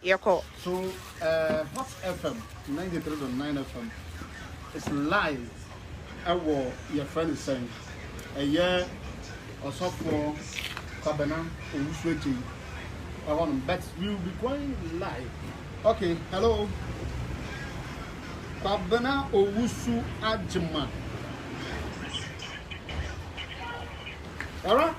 Yoko. So, Hot FM 93.9 FM is live. Your friend is saying, a year or so for Kabana or switching. But we'll be going live. Okay, hello. Kabana Owusu Ajima. Alright,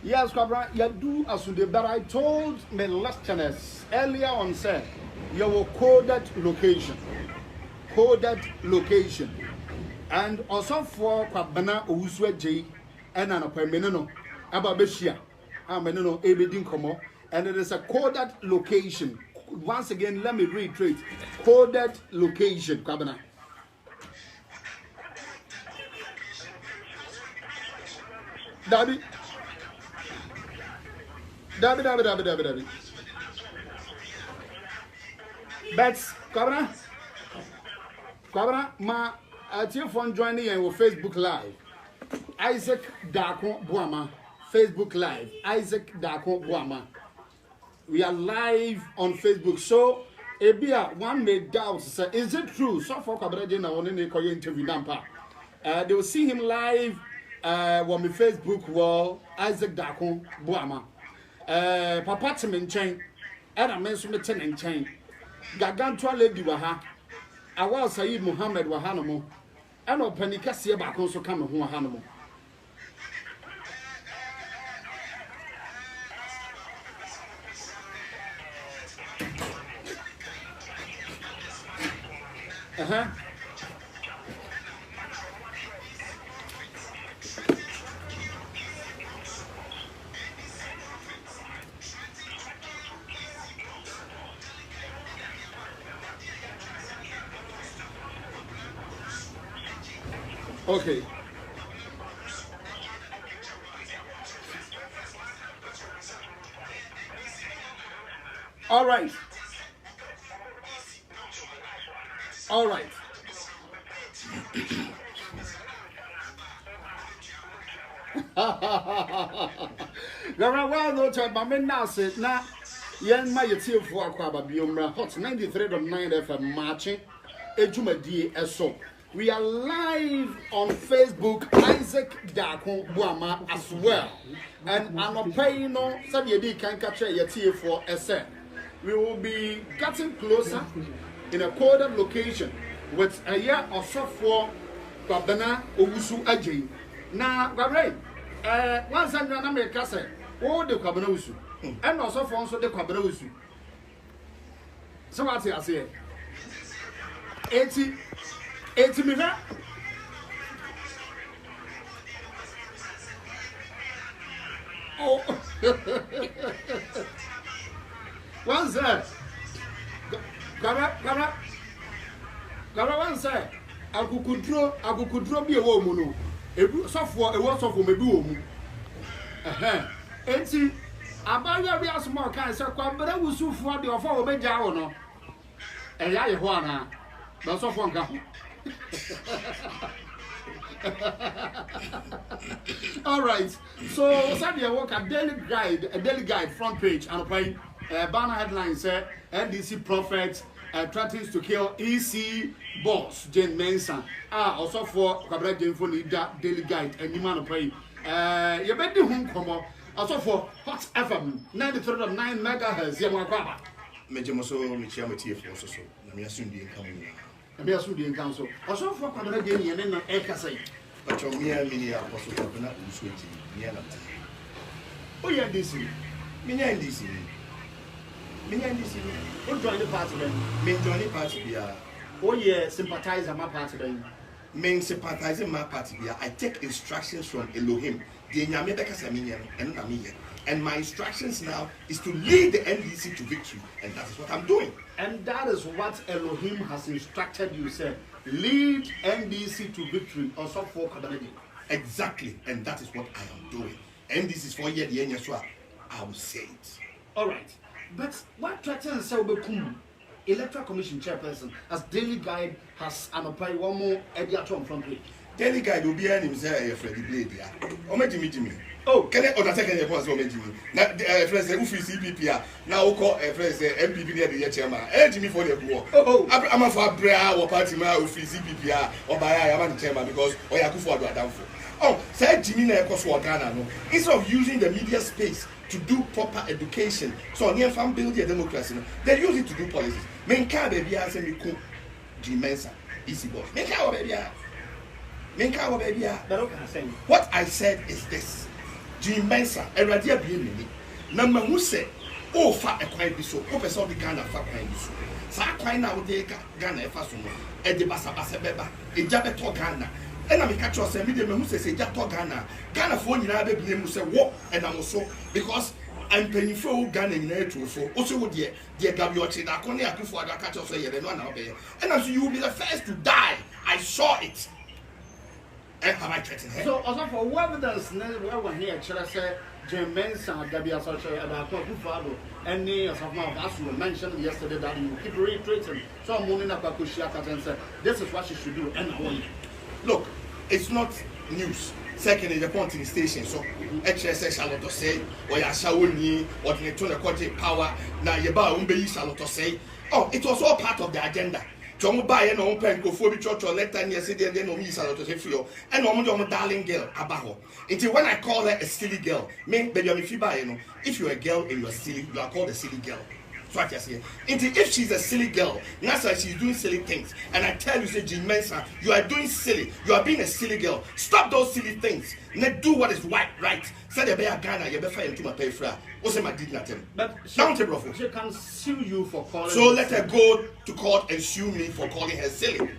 Yes, Cabra, you do as you did, but I told my listeners earlier on, said you will coded location. And also for Kabana Owusu J and an Apamenino, Ababeshia, Amenino, Ebedin Komo, and it is a coded location. Once again, let me reiterate coded location, Kabana. Dabi. But Kabana, ma your phone joining you on Facebook Live. Isaac Dako Buama, Facebook Live. Isaac Dako Buama. We are live on Facebook. So, Ebia, one may doubt, say, is it true? So for Kabana Jena on any interview Nampa. They will see him live on my Facebook wall, Isaac Dako Buama. Papa Timin and I mentioned the ten and chain. Gagantua lady waha. I was Sayyid Muhammad Wahanamo. And no Penicassia back also come who Hanamo. Okay. All right. Gara well no time but me now say na yen ma yeti for akwa biomra hot 93.9 FM marching ejumadi eso. We are live on Facebook, Isaac Dako Buama as well. And Anopayno Sabiedi can capture your for SN. We will be getting closer in a coded location with a year or so for Kabana Owusu Aji. Now, Gabriel, once I'm going to make a say, all the Kabana Usu, and also for the Kabana Usu. So, what's I say? 80 minutes. Oh, one sir. Gara, one sir. I could draw be a woman. A software, a word of maybe woman. Eighty. About your small kind, sir, but I was so for the offer of a jaw. And I want that's off one guy. All right. So, Sadia work a daily guide front page and banner headline said NDC prophet threatens to kill EC boss Jane Mensah. Also for Kabra Jane for that daily guide and you man pay. You bet the home come also for Hot FM 93.9 megahertz. Yamaka. Mejamoso, Michiamati for so. Namiasundi coming. Be a Sudan council. Also for Kabra Jane and then Ekasai. But your mere mini apostle Kabana Uswiti, Niana. Oh, yeah, DC. Minya DC. Who join the party then? Me join the party, yeah. Oh, yeah, sympathize on my party then. men sympathizing my party here, I take instructions from Elohim. And my instructions now is to lead the NDC to victory, and that is what I'm doing. And that is what Elohim has instructed you, sir. Lead NDC to victory, also for Kabadadi. Exactly, and that is what I am doing. And this is for year the end, so I will say it. All right, but what threatens Selbekum, Electoral Commission chairperson, as Daily Guide has an apply one more editor from page. Daily Guide will be an himself, Freddie Blade. Jimmy. Oh, can I order second year Jimmy? Now, friends, who is CPP now call friends MPP near the chairman. Jimmy for the war. Oh, I'm a for Brea or party man who is CPP or by I am the chairman because Oyakufu are down for. Oh, said Jimmy Nekoswa Ghana. No, instead of using the media space to do proper education, so near fan build their democracy, they use it to do policies. Men can't be as a Miku Jimensa, easy boss. Men can't be what I said is this. Jim Mensa, a radia being number who said, oh, fat a quite be so, open all the Ghana fat quite be so. So I quite now take Ghana Fasun, and the Bassa Beba, a Jabeto Ghana. And I'm a catcher, a medium who says, a Jato Ghana. Ghana phone, you have been say, walk, and I'm also because I'm paying for Ghana in there too. So also, dear Gabiochi, I can't have for the catcher say, and as you will be the first to die, I saw it. So, also for what evidence, we're here, should I say, Jim Mensa, Gabia Social, about Kufado, and as of now, as you mentioned yesterday, that you keep reiterating. So, I'm moving up Kushiaka and said, this is what she should do, and only. Look, it's not news. Second, in the pointing station, so HSS Charlotte say, or Yashawuni, or the Tona power, now Yaba Umbe Charlotte say, oh, it was all part of the agenda. Don't buy an open go for the church or let time yesterday and then no miss out of the and no darling girl abaho. Until when I call her a silly girl, me baby if you buy if you're a girl and you're silly, you are called a silly girl. So I say until if she's a silly girl, that's why she's doing silly things. And I tell you, say Jim Mensa, you are doing silly, you are being a silly girl. Stop those silly things. Let do what is right. Say the bear Ghana, you better into my pay fra. What's my did nothing. But she can sue you for calling. So let her go to court and sue me for calling her silly.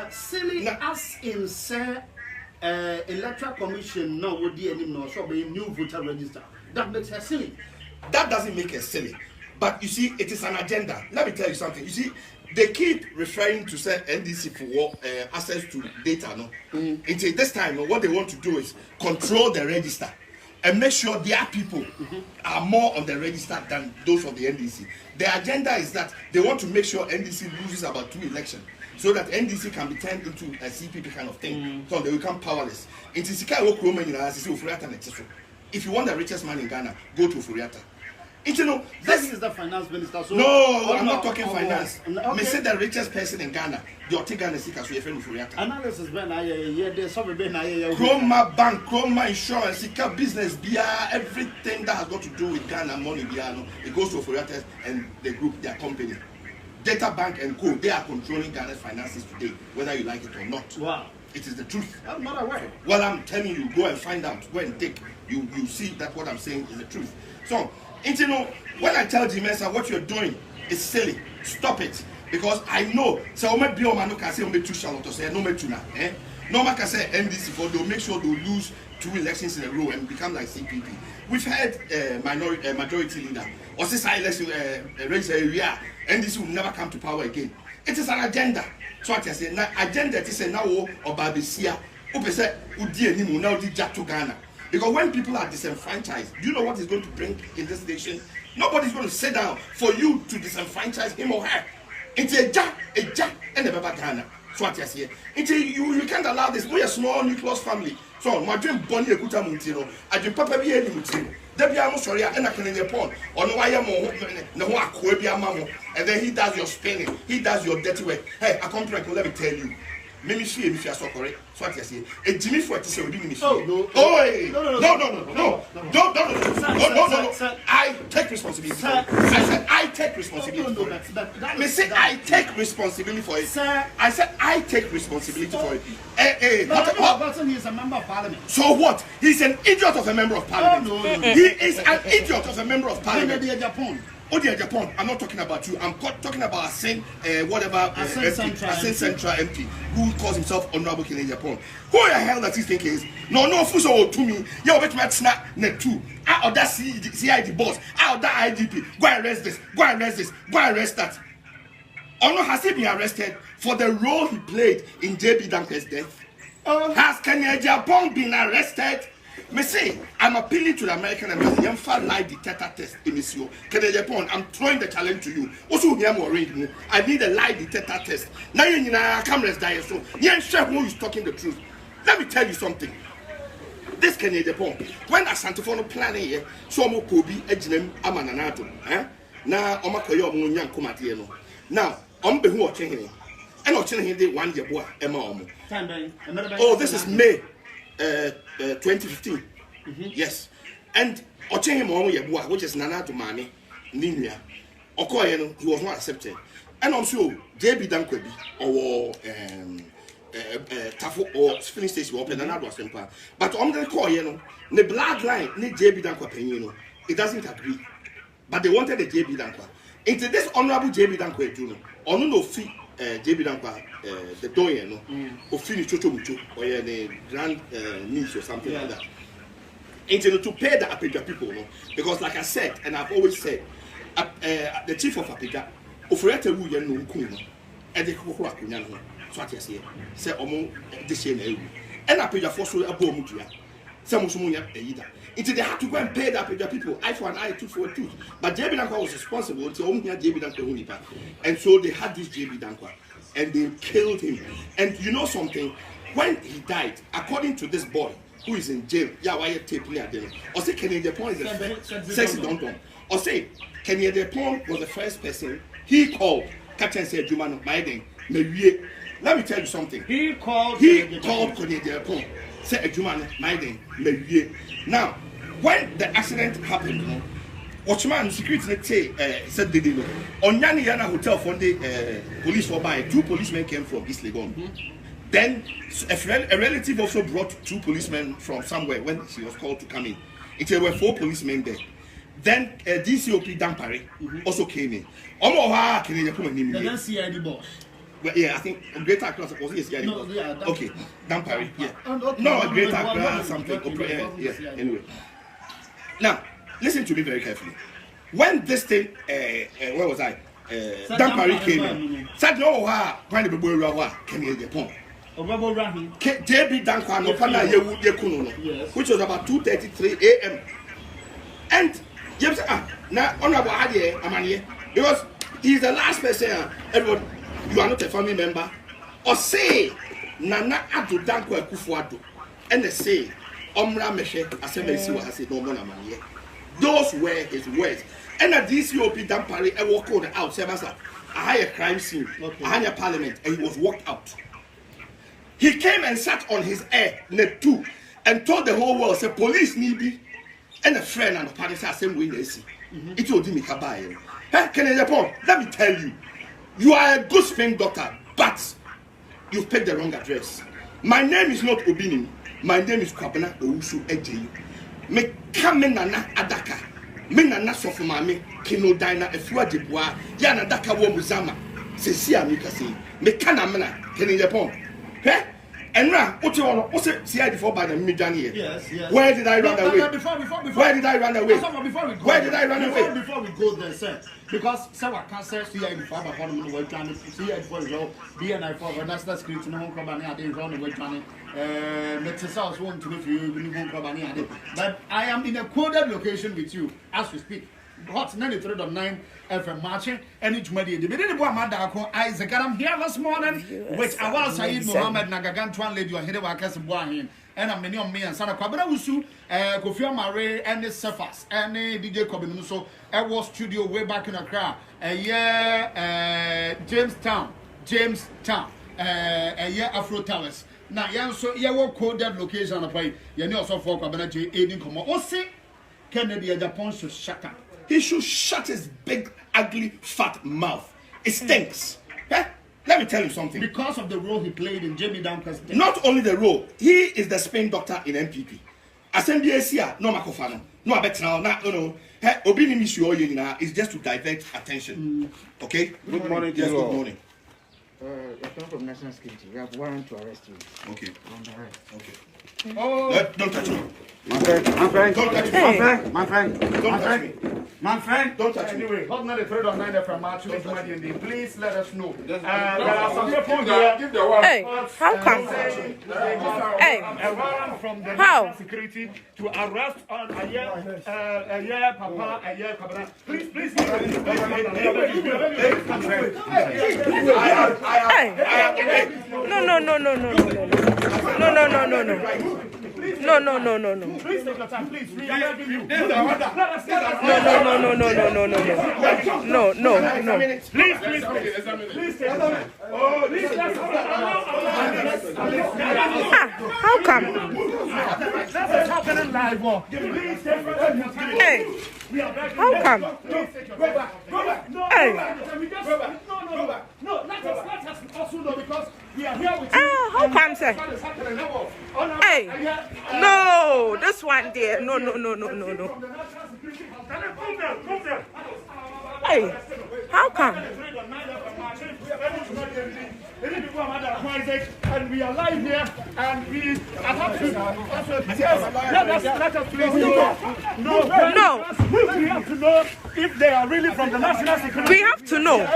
Silly as in say Electoral Commission no would be anymore, so be new voter register. That makes her silly. That doesn't make her silly. But you see, it is an agenda. Let me tell you something. You see, they keep referring to say NDC for access to data. No, until this time, what they want to do is control the register and make sure their people are more on the register than those of the NDC. The agenda is that they want to make sure NDC loses about 2 elections so that NDC can be turned into a CPP kind of thing. So they become powerless. If you want the richest man in Ghana, go to Furiata. You know, this is the finance minister. So no, I'm not talking finance. Me say the richest person in Ghana, the Ortega Nesika, so your friend Furiata. Analysis when I there's some Chroma Bank, Chroma Insurance, Sika business, BIA, everything that has got to do with Ghana money, BIA, it goes to Furiata and the group, their company. Data Bank and Co, they are controlling Ghana's finances today, whether you like it or not. Wow. It is the truth. I'm not aware. Well, I'm telling you, go and find out, go and take. You see that what I'm saying is the truth. So, you know, when I tell Jimensa what you're doing is silly, stop it. Because I know, so I be on can say only 2 Charlotte say no me tuna. No man can say NDC for they'll make sure they'll lose 2 elections in a row and become like CPP. We've had majority leader or this election race area, NDC will never come to power again. It is an agenda. So I say now agenda is now or Babisia. Upe say udi enimu now di jato Ghana. Because when people are disenfranchised, do you know what is going to bring in this nation? Nobody's going to sit down for you to disenfranchise him or her. It's a jack, and a Baba Ghana. So what I say, you can't allow this. We're a small nucleus family. So my dream Bonnie Kuta Muntino, I dream Papa Bieni Muntino. Debbie I'm sorry, and I can in the pond. On why I'm no, and then he does your spinning, he does your dirty work. Hey, I come to let me tell you. Maybe she if you are so correct. So what I say, a Jimmy for to say we didn't miss. No. I take responsibility. I said I take responsibility for it. Me say I take responsibility for it. Sir, I said I take responsibility for it. He is a member of parliament. So what? He's an idiot of a member of parliament. He is an idiot of a member of parliament. Japan, I'm not talking about you. I'm talking about Asin, Asin Central MP, who calls himself Honorable King in Japan. Who the hell does he think he is? No, Fuso to me. Yo, bet me snap net two. Out of that CID boss, out of that IDP. Go and arrest this. Go and arrest this. Go and arrest that. Or no, has he been arrested for the role he played in JB Danker's death? Has Kenya Japan been arrested? Me say, I'm appealing to the American embassy. I'm for lie detector test in this show. Kenya Japan, I'm throwing the challenge to you. Also, here more ring. I need a lie detector test. Now you know cameras die so. You sure who is talking the truth. Let me tell you something. This Kenya Japan, when Asantefono planning here, so mo Kobe Ejinem Amananato. Now Omakoyo Munyan Komatieno. Now, I'm be who watching him. And watching him 1 year boy, Emma. Oh, this is May 2015. Yes. And watching him on your boy, which is Nana to Mami, Ninia. Okoyeno, he was not accepted. And also, JB Dankwebi, or Tafo or filling station open and was simple. But on the Koyeno, the blood line, need JB Dankwa, it doesn't agree. But they wanted the JB Dankwa. Into this honorable JB Dankwa, Juno, or no fee. JB Dankwa, the doyen, or finish Chocho Mucho, or the grand niece or something like that. Into to pay the Apega people, no? Because, like I said, and I've always said, the chief of Apega, Ofrete Wuyan no Kuno, and the Kukuakunan, so I say, say, Omo, this year, and Apega for so a bomutia, some Musumuya, either. Until they had to go and pay the Apega people, eye for an eye, tooth for a tooth. But JB Dankwa was responsible until only JB Dankwa. And so they had this JB Dankwa and they killed him. And you know something? When he died, according to this boy who is in jail, why tape near them? Or say Kenya Japan is the sexy don't. Or say Kenya Japan was the first person he called Captain said Jumano Biden. Let me tell you something. He called Kenya Japan. Say Jumano Biden. Now, when the accident happened, Watchman security said they didn't know. On Yana Hotel from the police were by 2 policemen came from East Legon. Then a relative also brought 2 policemen from somewhere when she was called to come in. There were 4 policemen there. Then DCOP Dampare also came in. The CID boss. Well, yeah, I think Greater Class was yes, yeah. No, yeah, okay, Dampare, yeah. Okay. No, Greater Class something. Yeah. Anyway, now listen to me very carefully. When this thing, where was I? Dampare came in. Said no, when the boy came in the pond. JB Dankwa no pana yewu which was about 2:33 a.m. And James now honorable Adie Amanie, because he's the last person. Everyone, you are not a family member. Or say Nana Adu Dankwa Kufuado, and they say Omra Meshe Asemesi was said no more Amanie. Those were his words. And at DCOP Dampare, I walked out. Sebasa, a higher crime scene, a higher parliament, and he was walked out. He came and sat on his air, net 2, and told the whole world, say, police need be, and a friend and a party say, same way they see. It told him, hey, Kenya Japan, let me tell you, you are a good spin doctor, but you picked the wrong address. My name is not Obini. My name is Kwabena Owusu Ejeyu. Me kame nana adaka. Me nana sofumame kino dina efua jebua ya na daka wo muzama. Sesi amika say me kana mena Kenya Japan. Hey, and now, what you want? What's it? See, I before by the midjan here. Yes. Where did I run away? Before. Where did I run away? Where did I run away? Before we go there, sir, because someone can't say see I before by one of the way trying to see I before you go. BNI for national security no company I didn't run away trying. Let's say I was one to if you won't company I did. But I am in a quoted location with you as we speak. Hot 93.9 FM marching and each media. The beginning of Madako Isaac. I'm here this morning with Awal Said Mohammed Nagagantuan lady or Hidden Wakas Buahin. And I'm many on me and Sana Kwabena Wusu, Kofi Mare, and the Cephas, and DJ Kobinuso, Air Studio way back in Accra. Jamestown, a year Afro Towers. Now, yeah, so you will code that location of a you know, so for Kwabena J. Aiding Como. Or say, Kennedy Japan should shut up. He should shut his big, ugly, fat mouth. It stinks. Let me tell you something. Because of the role he played in JB Dankwa's death. Not only the role, he is the spin doctor in MPP. Assembly Asia, no Macofano, no Abetrao, no. Obini Mishu is just to divert attention. Okay? Good morning. Yes, good morning. I come from National Security. We have warrant to arrest you. Okay. On the arrest. Okay. Oh, Don't touch me. my friend. Don't touch me. My friend. Don't touch me. My friend. Don't touch me. Anyway, hot 93.9 FM March. Please let us know. There are some people here. Hey, how come? Hey, A warrant from the How? National Security to arrest on a year, Papa, a year, Papa. Please. hey. No. Please take your time, please. We are begging you. No. Please take your time. Oh, please, How come? that's happening live. Please take your time. Hey, We are begging how you. come? Please take your time. Go back. No, Hey. No, let us also know because we are here with you. How come, sir? What is happening? Hey, no, this one there. No. Hey, how come? And we are live here, and we have to let us please know. No. We have to know if they are really from the National Security. We have to know. No.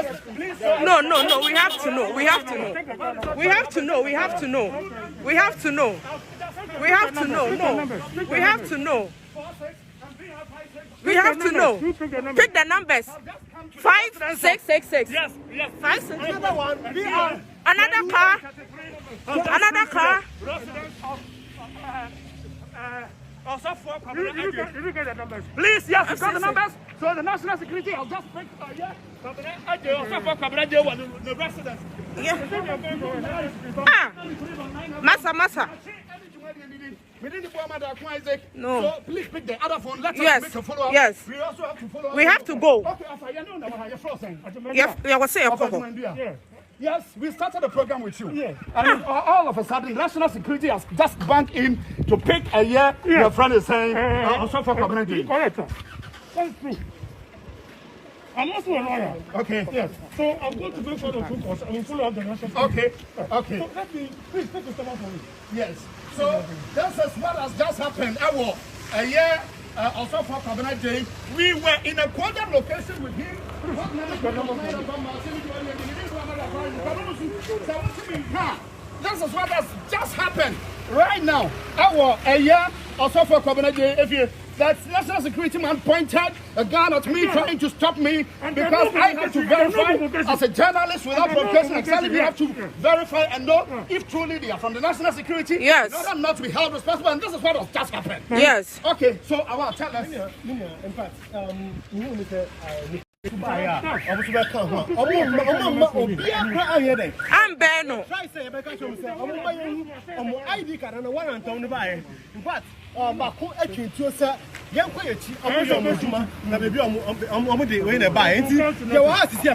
We have to know. Pick the numbers. 5666. Yes. 5 6. Another one. We are Another car. also for please, yes, you got the numbers. So the National Security has just picked the residents. Yeah. Massa. No. So please pick the other phone. Let us Yes. make a follow-up. Yes. We also have to follow up. We have to go. Okay, Yes, we started the program with you. Yeah. And all of a sudden, National Security has just banked in to pick a year. Your friend is saying, also for community. Correct. That's true. I'm also a lawyer. Okay. Yes. So I'm going to go for the full course. I will follow up the national. Okay. So let me, please take a step out for me. Yes. So this is what has just happened. A year also for Cabinet Day, we were in a quiet location with him. This is what has just happened right now. A year also for Cabinet Day. If you that National Security man pointed a gun at me, trying to stop me because I have to verify as a journalist without provocation. Exactly, we have to verify and know if truly they are from the National Security. Yes. In order not to be held responsible, and this is what has just happened. Yes. Okay, so I want to tell us. In fact, you know, Mr. I'm Beno.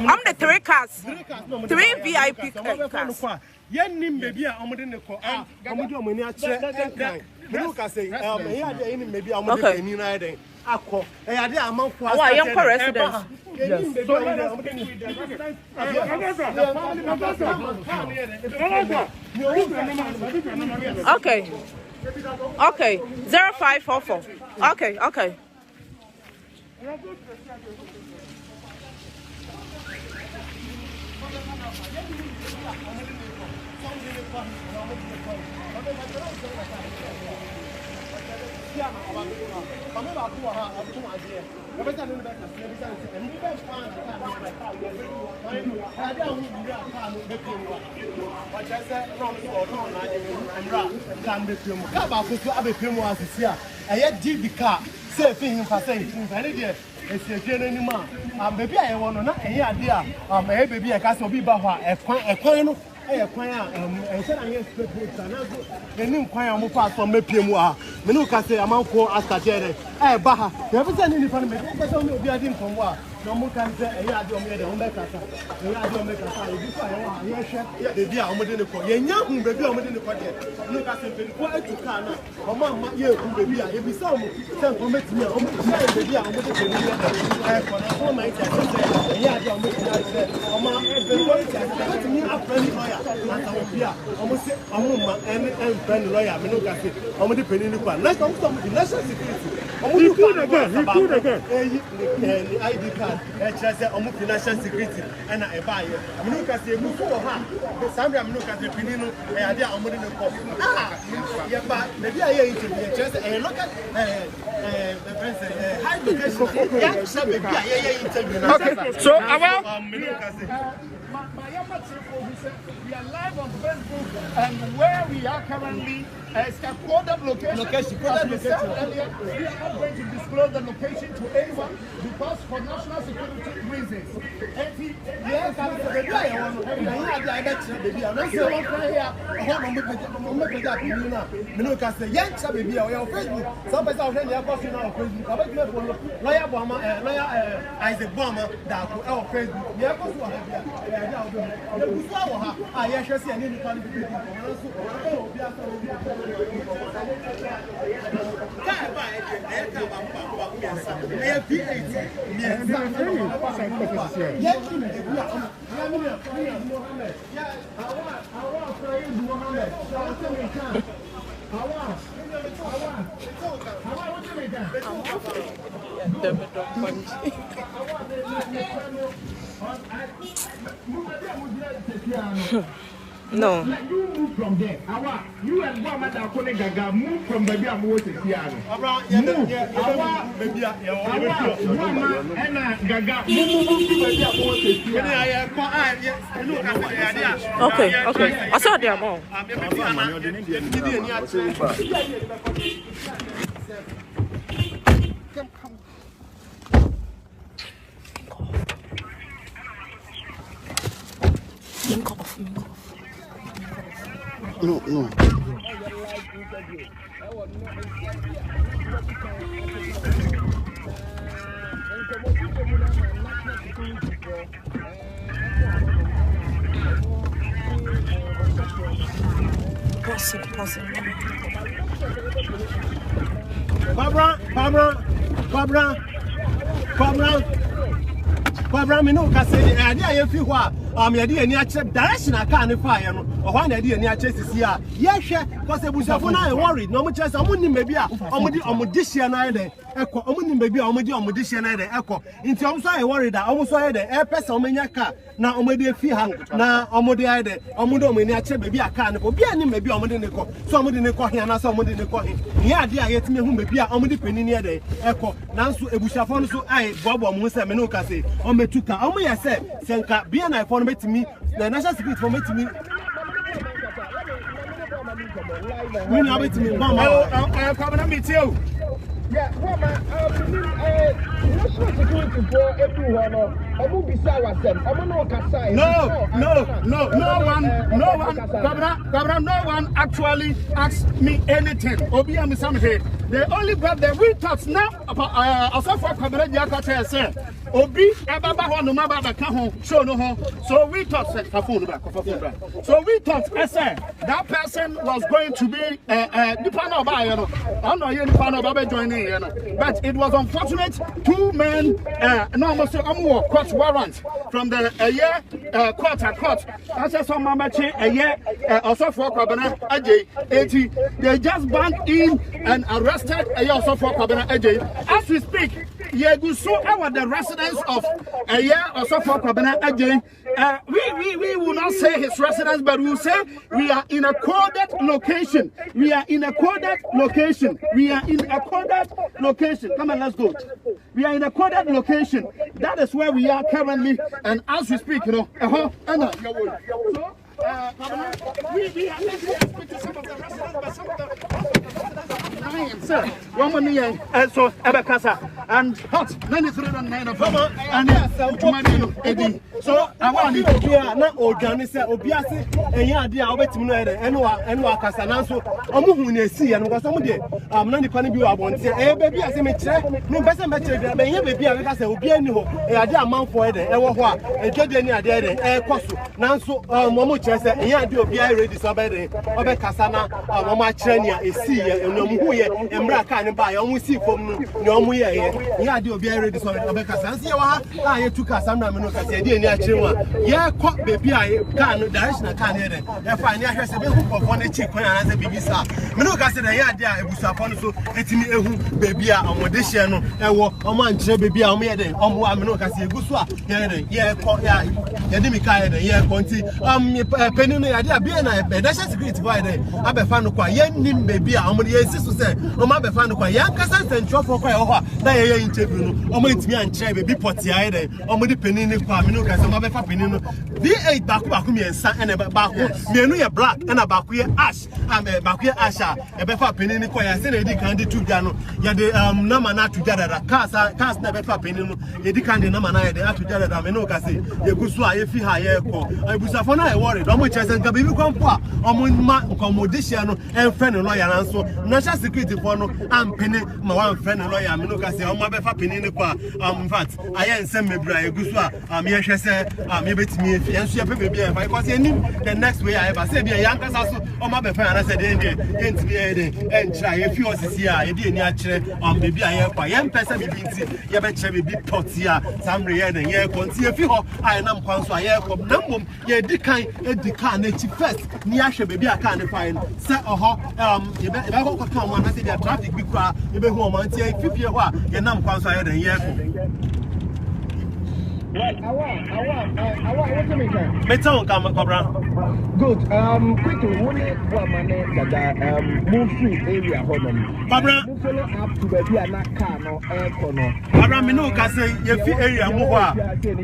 I'm the three cars. 3 VIP cars. Okay. 0544. Okay. Baby, I want to know any idea. Baby, I can't be Baha, a coin. And said, I guess the new choir move out from Mepimua. Menuka say, I'm uncle Astajere. Baha, you haven't seen any funny. Be I didn't from what? no mo kan say e ya de o me de on be kasa e ya de o me kasa e bi so ayo a ye hwe baby a o mo de ne ko ye nya hu baby a o mo de ne ko de no ka se baby ko etuka na o ma ma ye hu baby a e bi so mo se ko metimi a o mo say baby a o mo de ko ni e ko na so my tell say e ya de o mo de say o ma baby ko metimi a friend lawyer na ta o bia o mo say o mo ma en friend lawyer me no ka se o mo de peni ni kwa na so mo de national security o mo do again ID card just say omo financial security and na e buy am no ka say mu so ha Sandra am no ka say pinino e ade a omo de no ko ye ba maybe aye interview just e look at high education yeah so maybe aye interview okay so our we are live on Facebook and where we are currently is a coded location. As we said earlier, we are not going to disclose the location to anyone because for national security reasons. No. You move from there. You and Mama Gaga move from baby and move to Piano. Move. Baby, and Gaga Okay. I saw them all. No. Barbara, me no ka say the idea you feel what me dey any ache direction aka ne fire no o hwa na dey any ache sisi a ye hwe cause ebusafo na worried no mo chese omo nim be bia omo di hye na dey ekọ omo nim be bia omo di hye na dey ekọ nti omo so aye worried omo so aye dey e person omo nya ka na omo dey fi ha na omo dey aye dey omo do omo ni ache be bia aka ne ko bia nim be bia omo dey ne ko so omo dey ne ko hia na so omo dey ne ko hia ye ade a yetime hu be bia omo dey penini e dey ekọ nanso ebusafo no so aye bobo mo se me no ka say ometuka omo ye se senka bia na ifo no betimi na national security for betimi we na betimi mama come na meet you. Yeah, woman, national security for everyone. No one actually asked me anything. They only brought the we thoughts now about also for Kabere Jakata say Obi Ababa no maba ka ho show no ho. So we thought so we thought that person was going to be the panel by I know you panel by joining, but it was unfortunate. 2 men no almost court warrant from the court. I said some mamachi also for Kabana AJ 80. They just banked in and arrested also for Kabana AJ. As we speak, Yeguso our the residence of also for Kabana AJ. We will not say his residence, but we will say we are in a coded location. We are in a coded location. Come on, let's go. We are in a coded location. That is where we are currently, and as we speak, so we have speak to some of the residents, but some of the residents, sir. One more so Ebekasa and hot 93.9 of and So I want to be na odwane se obi ase eyan ade a obetimi no ere eno akasa nanso omuhu na esi ya no because omu de na nipa ne bi wa bonte baby ase me kire me pese me kire be yen baby a we ka se obi ani ho ade amanfo ede ewo ho a edwede ni ade ede koso nanso momu kire se eyan ade obi a ready so be de obe kasa na momu a kire ni a esi ye enomu hu ye emra ka ne ba ye omu si fom no ne omu ye ye eyan ade obi a ready so obe kasa nsi ye wa ha a ye tu kasa na me no kasa ade ni a kire wa ye ko baby a ka no direction ka ne ede e fa ni ahwe se be hu kofo na chi kwan ana se bibi sa me no kasa de ye ade a ebusafo no so etimi ehu baby a omode hye no ewo omo ankire baby a omo ye de omo a me no kasa egusu a ye de ye ko ya ye de mi ka ye de ye ko nti peni no ye ade a bi na e da security boy de abefa no kwa ye nim baby a omo ye si so se omo abefa no kwa ye kasa ntwofo kwa ye ho a na ye interview no omo etimi ankire baby poti ya ye de omo de peni ni kwa me no kasa omo abefa peni no V8 baku mi ensa ene baku mienu ye black ena baku ye ash baku ye ash a ebefa peni ni kwa ya se na edi kan de tuja no ye de nama na tuja da cars na ebefa peni no ye di kan de nama na ye de atuja da me no ka se ye gusu a ye fi ha ye ko ebusafo na ye worry do mo chese nka bibi kwampo a omo ma accommodation no enfe ne lawyer nanso national security for no ampene ma wan fe ne lawyer me no ka se omo abefa peni ni kwa in fact aye nsem mebra ye gusu a me ye hwese me betimi efi enso ye pepe bia because ye nim the next way I ever say bia yankasa so omo abefa ana se de entimi ye de entra ye fi osisi a ye de ni a kire baby a ye kwa ye mpese bibi nti ye be kire bibi poti a samre ye de ye ko nti ye fi ho ai nam kwan so a ye ko na mbom ye di kan na chi first ni ahwe baby a kan ne fa se oho ye be ko ko kan mo na se dia traffic bi kwa ye be hu o man ti ye fi ho a ye nam kwan so a ye de ye ko what's the matter? Metal come cobra. Good. Quickly, move through area honum. Cobra. Move follow up to the air car no air corner. Cobra, me no can say you fit area move. You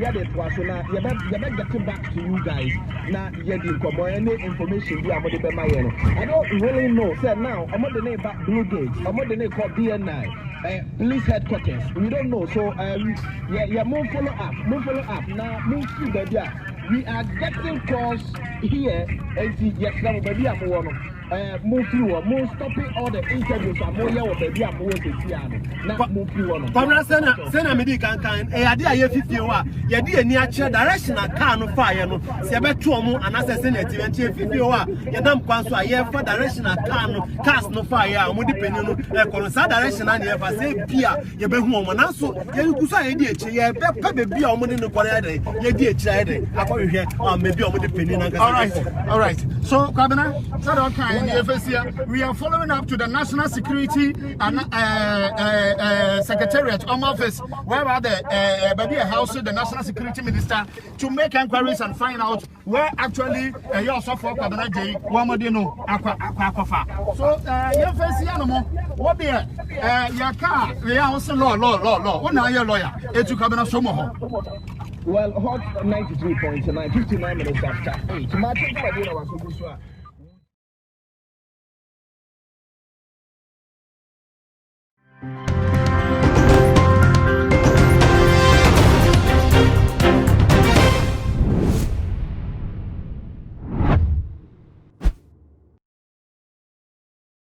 better get back to you guys. Now you get any information you have about the I don't really know. Say now, I'm on the name back Blue Gate. I'm on the name called BN9. Police headquarters. We don't know. So move follow up. Move follow up. Now move through the we are getting calls here and yes, now baby I'm one. Move through move stopping all the interviews and more yeah baby I'm going to see now move through one. Pamela sena me di kan ade aye fifie wa ye de ani a kire direction a car no fire no se be to omo anase se na ti fifie wa ye dam kwan so aye for direction a car no cars no fire omo di peni no e ko sa direction na ye fa se bia ye be hu omo na so ye kuso aye di echi ye be pa baby a omo de no kware ade ye di echi ade akọhwehwe maybe omo de peni na ngasa. All right. So Kwabena, so don't kind we are following up to the National Security and Secretariat office where are the baby house the National Security Minister to make inquiries and find out where actually you also for Kwabena J Wamodino akwafa. So you face no what be your car we are also law what now your lawyer e to Kwabena Somo. Well, hot 93.9 59 minutes after 8.